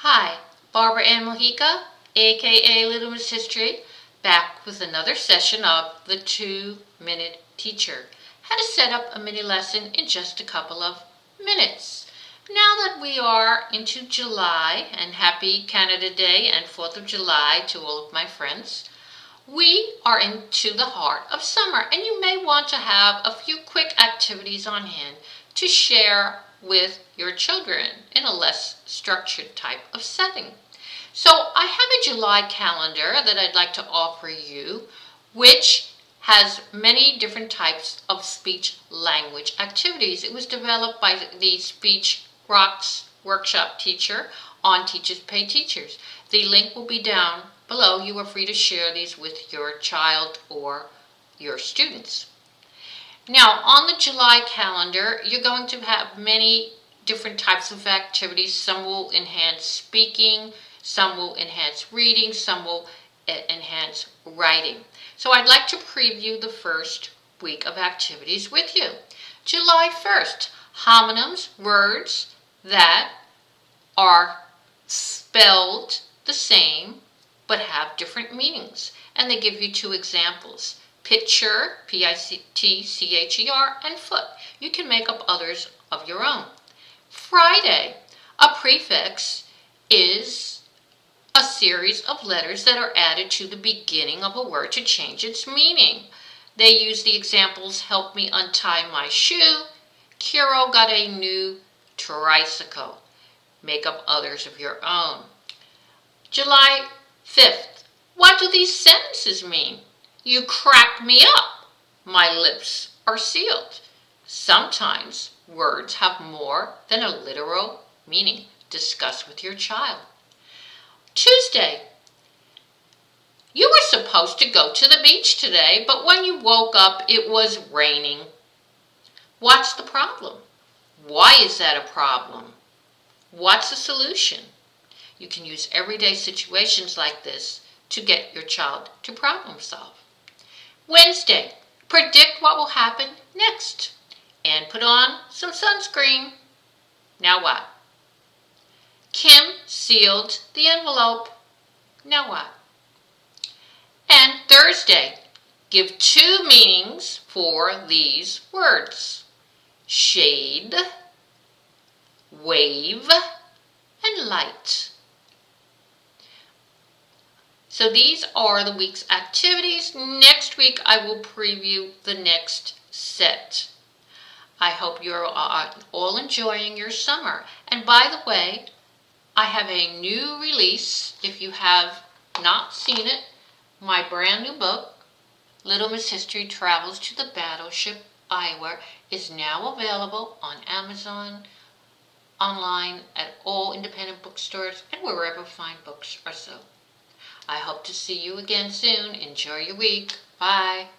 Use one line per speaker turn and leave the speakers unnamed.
Hi, Barbara Ann Mojica, aka Little Miss History, back with another session of the 2-Minute Teacher. How to set up a mini lesson in just a couple of minutes. Now that we are into July, and happy Canada Day and 4th of July to all of my friends, we are into the heart of summer, and you may want to have a few quick activities on hand to share with your children in a less structured type of setting. So I have a July calendar that I'd like to offer you, which has many different types of speech language activities. It was developed by the Speech Rocks workshop teacher on Teachers Pay Teachers. The link will be down below. You are free to share these with your child or your students. Now, on the July calendar, you're going to have many different types of activities. Some will enhance speaking, some will enhance reading, some will enhance writing. So I'd like to preview the first week of activities with you. July 1st, homonyms, words that are spelled the same but have different meanings. And they give you two examples. Picture, P-I-T-C-H-E-R, and foot. You can make up others of your own. Friday, a prefix is a series of letters that are added to the beginning of a word to change its meaning. They use the examples, help me untie my shoe, Kiro got a new tricycle. Make up others of your own. July 5th, what do these sentences mean? You crack me up. My lips are sealed. Sometimes words have more than a literal meaning. Discuss with your child. Tuesday, you were supposed to go to the beach today, but when you woke up, it was raining. What's the problem? Why is that a problem? What's the solution? You can use everyday situations like this to get your child to problem solve. Wednesday, predict what will happen next and put on some sunscreen. Now what? Kim sealed the envelope. Now what? And Thursday, give two meanings for these words. Shade, wave, and light. So these are the week's activities. Next week I will preview the next set. I hope you're all enjoying your summer. And by the way, I have a new release. If you have not seen it, my brand new book, Little Miss History Travels to the Battleship Iowa, is now available on Amazon, online, at all independent bookstores, and wherever fine books are sold. I hope to see you again soon. Enjoy your week. Bye.